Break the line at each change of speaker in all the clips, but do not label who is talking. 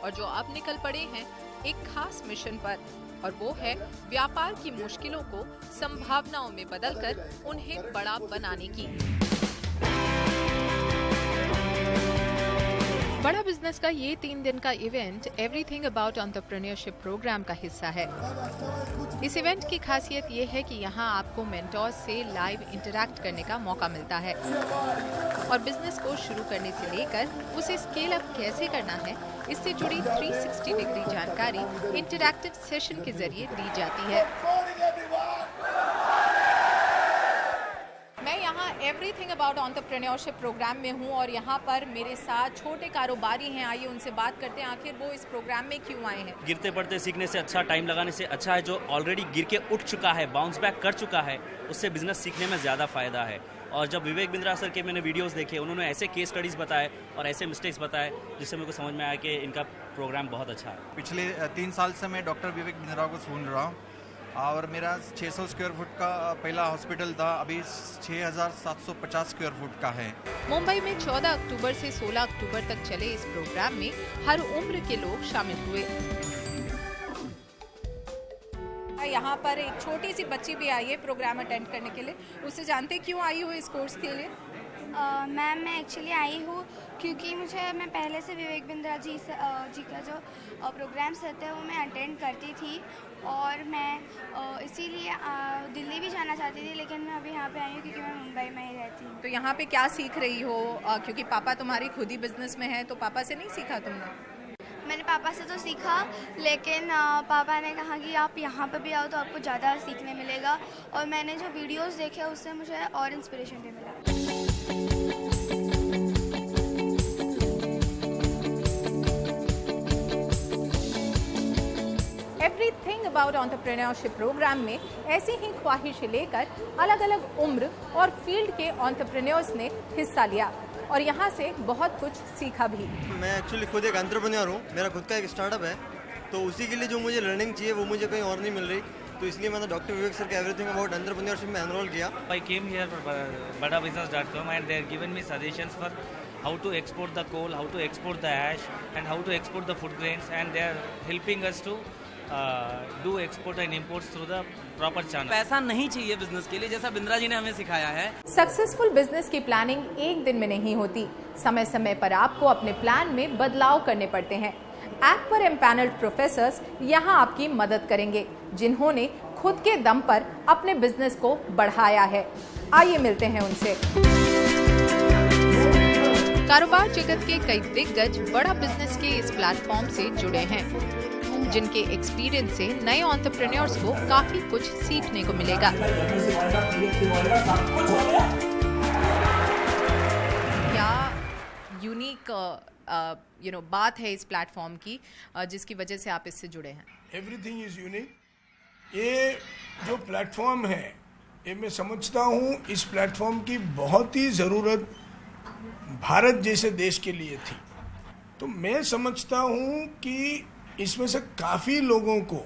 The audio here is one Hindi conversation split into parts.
और जो अब निकल पड़े हैं एक खास मिशन पर, और वो है व्यापार की मुश्किलों को संभावनाओं में बदलकर उन्हें बड़ा बनाने की। बड़ा बिजनेस का ये 3 दिन का event everything about entrepreneurship programme का हिस्सा है। इस इवेंट की खासियत ये है कि यहाँ आपको मेंटोर्स से लाइव इंटरैक्ट करने का मौका मिलता है और बिजनेस को शुरू करने से लेकर उसे स्केल अप कैसे करना है, इससे जुड़ी 360 डिग्री जानकारी इंटरैक्टिव सेशन के जरिए दी जाती है। मैं यहाँ एवरीथिंग अबाउट एंटरप्रेन्योरशिप प्रोग्राम में हूँ और यहाँ पर मेरे साथ छोटे कारोबारी हैं। आइए उनसे बात करते हैं आखिर वो इस प्रोग्राम में क्यों आए हैं।
गिरते पड़ते सीखने से अच्छा, टाइम लगाने से अच्छा है जो ऑलरेडी गिर के उठ चुका है, बाउंस बैक कर चुका है, उससे बिजनेस सीखने में ज़्यादा फायदा है। और जब विवेक बिंद्रा सर के मैंने वीडियोस देखे, उन्होंने ऐसे केस स्टडीज़ बताए और ऐसे मिस्टेक्स बताए जिससे मेरे को समझ में आया कि इनका प्रोग्राम बहुत अच्छा है।
पिछले 3 साल से मैं डॉक्टर विवेक बिंद्रा को सुन रहा हूँ और मेरा 600 स्क्वायर फुट का पहला हॉस्पिटल था, अभी 6750 स्क्वायर फुट का है।
मुंबई में 14 अक्टूबर से 16 अक्टूबर तक चले इस प्रोग्राम में हर उम्र के लोग शामिल हुए। यहाँ पर एक छोटी सी बच्ची भी आई है प्रोग्राम अटेंड करने के लिए। उससे जानते क्यों आई हो इस कोर्स के लिए?
मैम मैं एक्चुअली आई हूँ क्योंकि मैं पहले से विवेक बिंद्रा जी का जो प्रोग्राम्स रहते हैं वो मैं अटेंड करती थी और मैं इसीलिए दिल्ली भी जाना चाहती थी, लेकिन मैं अभी यहाँ पे आई हूँ क्योंकि मैं मुंबई में ही रहती हूँ।
तो यहाँ पे क्या सीख रही हो? क्योंकि पापा तुम्हारी खुद ही बिजनेस में है, तो पापा से नहीं सीखा तुमने?
मैंने पापा से तो सीखा, लेकिन पापा ने कहा कि आप यहाँ पर भी आओ तो आपको ज़्यादा सीखने मिलेगा, और मैंने जो वीडियोस देखे उससे मुझे और इंस्पिरेशन भी मिला।
एवरीथिंग अबाउट एंटरप्रेन्योरशिप प्रोग्राम में ऐसी ही ख्वाहिश लेकर अलग अलग उम्र और फील्ड के एंटरप्रेन्योर्स ने हिस्सा लिया और यहाँ से बहुत कुछ सीखा भी।
मैं एक्चुअली खुद एक एंटरप्रेन्योर हूँ, मेरा खुद का एक स्टार्टअप है, तो उसी के लिए जो मुझे लर्निंग चाहिए वो मुझे कहीं और नहीं मिल रही, तो इसलिए मैंने डॉक्टर विवेक सर के एवरीथिंग अबाउट एंटरप्रेन्योरशिप में एनरोल किया।
I came here for badabusiness.com and they are given me suggestions for how to export the coal, how to export the ash and how to export the food grains, and they are helping us to do export and imports through the proper channel.
पैसा नहीं चाहिए बिजनेस के लिए, जैसा बिंद्रा जी ने हमें सिखाया है।
सक्सेसफुल बिजनेस की प्लानिंग एक दिन में नहीं होती, समय समय पर आपको अपने प्लान में बदलाव करने पड़ते हैं। ऐप पर एम्पैनल्ड प्रोफेसर्स यहाँ आपकी मदद करेंगे, जिन्होंने खुद के दम पर अपने बिजनेस को बढ़ाया है। आइए मिलते हैं उनसे। कारोबार जगत के कई दिग्गज बड़ा बिजनेस के इस प्लेटफॉर्म से जुड़े हैं, जिनके एक्सपीरियंस से नए एंटरप्रेन्योर्स को काफी कुछ सीखने को मिलेगा। क्या यूनिक बात है इस प्लेटफॉर्म की जिसकी वजह से आप इससे जुड़े हैं?
Everything is unique. ये जो प्लेटफॉर्म है, ये मैं समझता हूँ इस प्लेटफॉर्म की बहुत ही ज़रूरत भारत जैसे देश के लिए थी। तो मैं समझता हूँ कि इसमें से काफ़ी लोगों को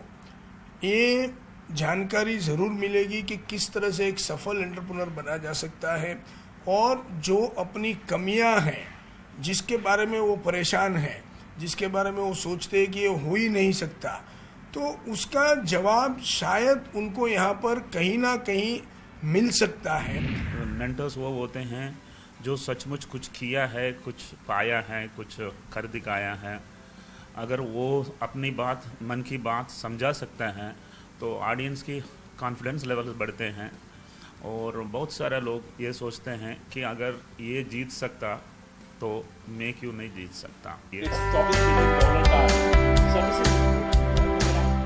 ये जानकारी ज़रूर मिलेगी कि किस तरह से एक सफल एंटरप्रेन्योर बना जा सकता है, और जो अपनी कमियां हैं, जिसके बारे में वो परेशान हैं, जिसके बारे में वो सोचते हैं कि ये हो ही नहीं सकता, तो उसका जवाब शायद उनको यहाँ पर कहीं ना कहीं मिल सकता है।
मेंटर्स वो होते हैं जो सचमुच कुछ किया है, कुछ पाया है, कुछ कर दिखाया है। अगर वो अपनी बात, मन की बात समझा सकता है तो ऑडियंस की कॉन्फिडेंस लेवल बढ़ते हैं, और बहुत सारे लोग ये सोचते हैं कि अगर ये जीत सकता तो मैं क्यों नहीं जीत सकता।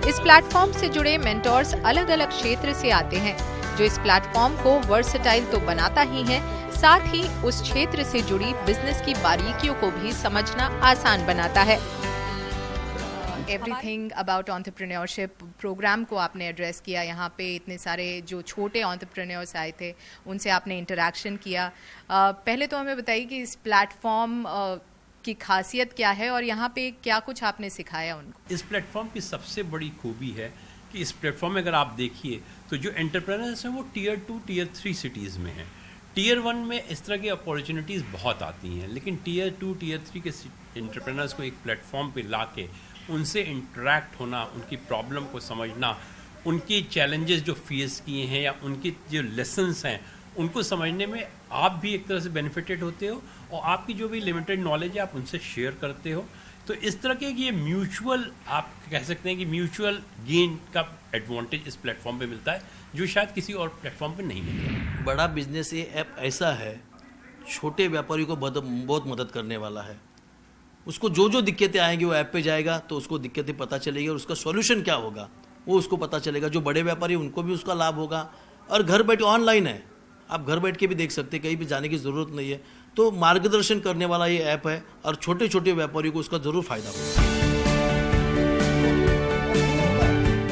इस प्लेटफॉर्म से जुड़े मेंटोर्स अलग अलग क्षेत्र से आते हैं, जो इस प्लेटफॉर्म को वर्सेटाइल तो बनाता ही है, साथ ही उस क्षेत्र से जुड़ी बिजनेस की बारीकियों को भी समझना आसान बनाता है। एवरीथिंग अबाउट एंटरप्रेन्योरशिप प्रोग्राम को आपने एड्रेस किया, यहाँ पे इतने सारे जो छोटे एंटरप्रेन्योर्स आए थे उनसे आपने इंटरेक्शन किया। पहले तो हमें बताइए कि इस प्लेटफॉर्म की खासियत क्या है और यहाँ पे क्या कुछ आपने सिखाया उनको?
इस प्लेटफॉर्म की सबसे बड़ी खूबी है कि इस प्लेटफॉर्म में अगर आप देखिए तो जो एंटरप्रेन्योर्स हैं वो टियर 2, टियर 3 सिटीज़ में हैं। टीयर 1 में इस तरह की अपॉर्चुनिटीज़ बहुत आती हैं, लेकिन टीयर 2 टीयर 3 के एंटरप्रेनर्स को एक प्लेटफॉर्म पे ला के उनसे इंटरेक्ट होना, उनकी प्रॉब्लम को समझना, उनकी चैलेंजेस जो फेस किए हैं या उनकी जो लेसन्स हैं उनको समझने में आप भी एक तरह से बेनिफिटेड होते हो, और आपकी जो भी लिमिटेड नॉलेज है आप उनसे शेयर करते हो। तो इस तरह के ये म्यूचुअल, आप कह सकते हैं कि म्यूचुअल गेन का एडवांटेज इस प्लेटफॉर्म पे मिलता है, जो शायद किसी और प्लेटफॉर्म पे नहीं मिलता।
बड़ा बिजनेस ये ऐप ऐसा है, छोटे व्यापारी को बहुत मदद करने वाला है। उसको जो जो दिक्कतें आएंगी वो ऐप पे जाएगा तो उसको दिक्कतें पता चलेगी और उसका सॉल्यूशन क्या होगा वो उसको पता चलेगा। जो बड़े व्यापारी उनको भी उसका लाभ होगा, और घर बैठे ऑनलाइन है, आप घर बैठ के भी देख सकते हैं, कहीं भी जाने की ज़रूरत नहीं है। तो मार्गदर्शन करने वाला ये ऐप है और छोटे छोटे व्यापारियों को उसका ज़रूर फायदा होगा।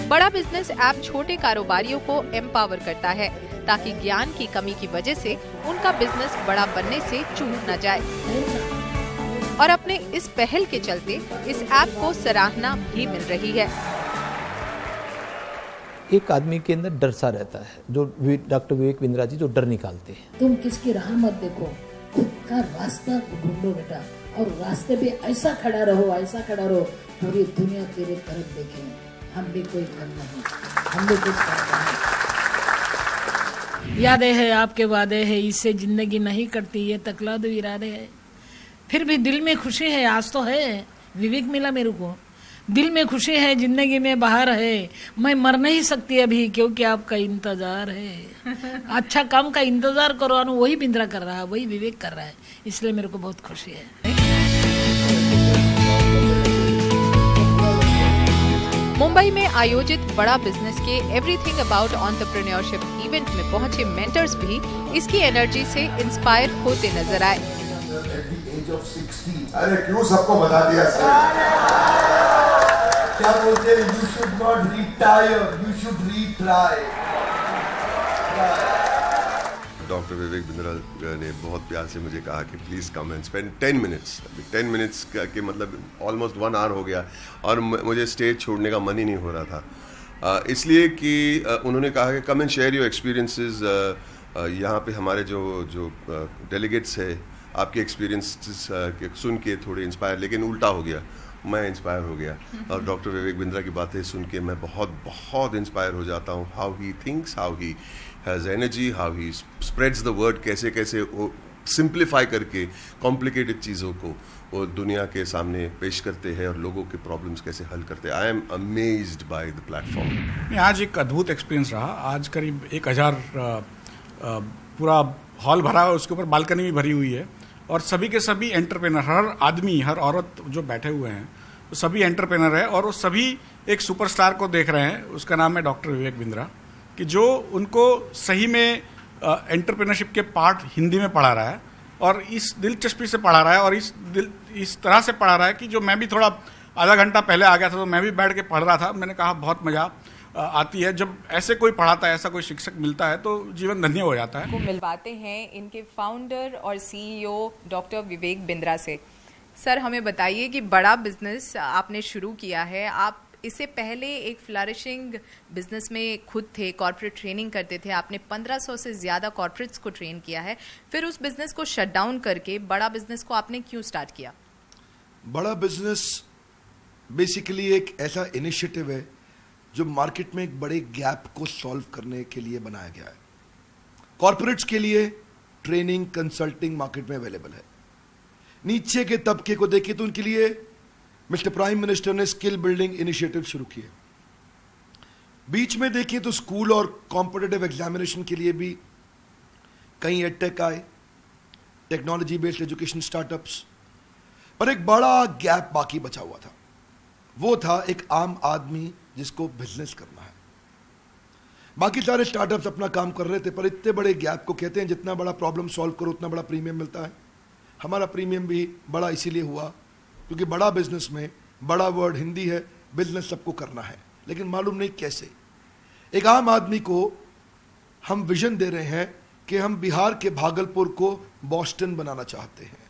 बड़ा बिजनेस ऐप छोटे कारोबारियों को एम्पावर करता है ताकि ज्ञान की कमी की वजह से उनका बिजनेस बड़ा बनने से चूक न जाए। और अपने इस पहल के चलते इस ऐप को सराहना भी मिल रही है।
एक आदमी के अंदर डर सा रहता है, जो डॉक्टर विवेक बिंद्रा जी जो डर निकालते हैं।
तुम किसकी राह मत देखो, खुद का रास्ता ढूंढो बेटा, और रास्ते पे ऐसा खड़ा रहो पूरी दुनिया तेरे तरफ देखे। हम भी कोई कम नहीं, हम भी कुछ करते हैं। यादें है आपके वादे है, इससे जिंदगी नहीं कटती, ये तकलाद इरादे है। फिर भी दिल में खुशी है, आज तो है विवेक मिला मेरे को, दिल में खुशी है, जिंदगी में बाहर है। मैं मर नहीं सकती अभी क्योंकि आपका इंतजार है। अच्छा काम का इंतजार करो, वही बिंद्रा कर रहा है, वही विवेक कर रहा है, इसलिए मेरे को बहुत खुशी है।
मुंबई में आयोजित बड़ा बिजनेस के एवरीथिंग अबाउट एंटरप्रेन्योरशिप इवेंट में पहुंचे मेंटर्स भी इसकी एनर्जी से इंस्पायर होते नजर आए।
अरे क्यों सबको बता दिया सर? क्या बोलते हैं? You should not retire, you should retry.
Doctor Vivek Bindra ने बहुत प्यार से मुझे कहा कि please come and spend 10 minutes. 10 minutes के मतलब ऑलमोस्ट 1 आवर हो गया और मुझे स्टेज छोड़ने का मन ही नहीं हो रहा था, इसलिए कि उन्होंने कहा कि come and share your experiences. यहाँ पे हमारे जो डेलीगेट्स है, आपके एक्सपीरियंसेस सुन के थोड़े इंस्पायर, लेकिन उल्टा हो गया, मैं इंस्पायर हो गया। और डॉक्टर विवेक बिंद्रा की बातें सुन के मैं बहुत इंस्पायर हो जाता हूँ। How he thinks, how he has energy, how he spreads the word, कैसे वो सिंप्लीफाई करके कॉम्प्लिकेटेड चीज़ों को वो दुनिया के सामने पेश करते हैं और लोगों के प्रॉब्लम्स कैसे हल करते हैं। I am amazed by the platform.
आज एक अद्भुत एक्सपीरियंस रहा। आज करीब 1000 पूरा हॉल भरा है, उसके ऊपर बालकनी भी भरी हुई है, और सभी के सभी एंटरप्रेनर, हर आदमी हर औरत जो बैठे हुए हैं वो सभी एंटरप्रेनर है, और वो सभी एक सुपरस्टार को देख रहे हैं। उसका नाम है डॉक्टर विवेक बिंद्रा, कि जो उनको सही में एंटरप्रेनरशिप के पार्ट हिंदी में पढ़ा रहा है, और इस दिलचस्पी से पढ़ा रहा है, और इस तरह से पढ़ा रहा है कि जो मैं भी थोड़ा आधा घंटा पहले आ गया था तो मैं भी बैठ के पढ़ रहा था। मैंने कहा बहुत मज़ा आती है जब ऐसे कोई पढ़ाता है, ऐसा कोई शिक्षक मिलता है तो जीवन धन्य हो जाता है।
को मिलवाते हैं इनके फाउंडर और सीईओ डॉक्टर विवेक बिंद्रा से। सर, हमें बताइए कि बड़ा बिजनेस आपने शुरू किया है, आप इससे पहले एक फ्लरिशिंग बिजनेस में खुद थे, कॉर्पोरेट ट्रेनिंग करते थे, आपने 1500 से ज़्यादा कॉर्पोरेट्स को ट्रेन किया है, फिर उस बिजनेस को शट डाउन करके बड़ा बिजनेस को आपने क्यों स्टार्ट किया?
बड़ा बिजनेस बेसिकली एक ऐसा इनिशिएटिव है जो मार्केट में एक बड़े गैप को सॉल्व करने के लिए बनाया गया है। कॉर्पोरेट्स के लिए ट्रेनिंग, कंसल्टिंग मार्केट में अवेलेबल है। नीचे के तबके को देखिए तो उनके लिए मिस्टर प्राइम मिनिस्टर ने स्किल बिल्डिंग इनिशिएटिव शुरू किए। बीच में देखिए तो स्कूल और कॉम्पिटिटिव एग्जामिनेशन के लिए भी कई एडटेक आए, टेक्नोलॉजी बेस्ड एजुकेशन स्टार्टअप्स, पर एक बड़ा गैप बाकी बचा हुआ था। वो था एक आम आदमी जिसको बिजनेस करना है। बाकी सारे स्टार्टअप्स अपना काम कर रहे थे, पर इतने बड़े गैप को कहते हैं जितना बड़ा प्रॉब्लम सॉल्व करो उतना बड़ा प्रीमियम मिलता है। हमारा प्रीमियम भी बड़ा इसीलिए हुआ क्योंकि बड़ा बिजनेस में बड़ा वर्ड हिंदी है, बिजनेस सबको करना है, लेकिन मालूम नहीं कैसे। एक आम आदमी को हम विजन दे रहे हैं कि हम बिहार के भागलपुर को बॉस्टन बनाना चाहते हैं,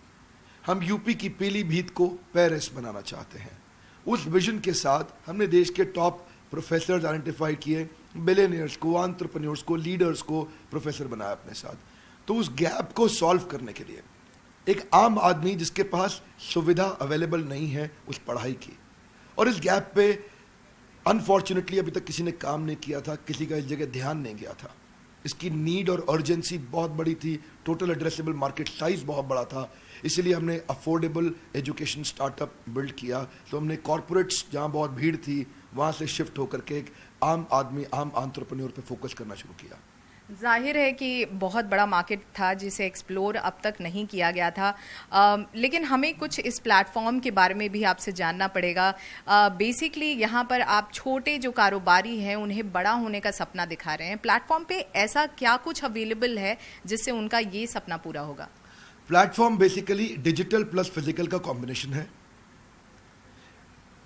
हम यूपी की पीलीभीत को पेरिस बनाना चाहते हैं। उस विजन के साथ हमने देश के टॉप प्रोफेसर्स आइडेंटिफाई किए, बिलियनियर्स को, एंटरप्रेन्योर्स को, लीडर्स को प्रोफेसर बनाया अपने साथ। तो उस गैप को सॉल्व करने के लिए एक आम आदमी जिसके पास सुविधा अवेलेबल नहीं है उस पढ़ाई की, और इस गैप पे अनफॉर्चुनेटली अभी तक किसी ने काम नहीं किया था, किसी का इस जगह ध्यान नहीं गया था। इसकी नीड और अर्जेंसी बहुत बड़ी थी, टोटल एड्रेसेबल मार्केट साइज बहुत बड़ा था, इसलिए हमने अफोर्डेबल एजुकेशन स्टार्टअप बिल्ड किया। तो हमने कॉर्पोरेट्स जहाँ बहुत भीड़ थी वहाँ से शिफ्ट होकर के एक आम आदमी, आम एंटरप्रेन्योर पे फोकस करना शुरू किया।
जाहिर है कि बहुत बड़ा मार्केट था जिसे एक्सप्लोर अब तक नहीं किया गया था, लेकिन हमें कुछ इस प्लेटफॉर्म के बारे में भी आपसे जानना पड़ेगा। बेसिकली यहाँ पर आप छोटे जो कारोबारी हैं उन्हें बड़ा होने का सपना दिखा रहे हैं। प्लेटफॉर्म पे ऐसा क्या कुछ अवेलेबल है जिससे उनका ये सपना पूरा होगा?
Platform basically digital plus physical का कॉम्बिनेशन है।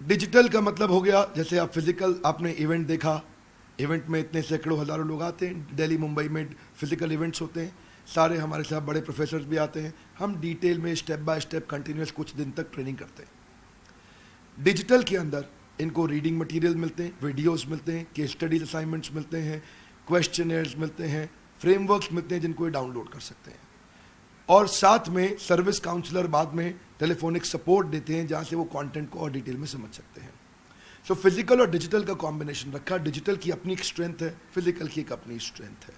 डिजिटल का मतलब हो गया, जैसे आप फिजिकल, आपने इवेंट देखा, इवेंट में इतने सैकड़ों हज़ारों लोग आते हैं, दिल्ली मुंबई में फिजिकल इवेंट्स होते हैं, सारे हमारे साथ बड़े प्रोफेसर्स भी आते हैं, हम डिटेल में स्टेप बाय स्टेप कंटिन्यूस कुछ दिन तक ट्रेनिंग करते हैं। डिजिटल के अंदर इनको रीडिंग मटेरियल मिलते हैं, वीडियोस मिलते हैं, केस स्टडीज असाइनमेंट्स मिलते हैं, क्वेश्चनेयर्स मिलते हैं, फ्रेमवर्क्स मिलते हैं जिनको ये डाउनलोड कर सकते हैं, और साथ में सर्विस काउंसलर बाद में टेलीफोनिक सपोर्ट देते हैं जहाँ से वो कंटेंट को और डिटेल में समझ सकते हैं। सो फिजिकल और डिजिटल का कॉम्बिनेशन रखा। डिजिटल की अपनी एक स्ट्रेंथ है, फिजिकल की एक अपनी स्ट्रेंथ है।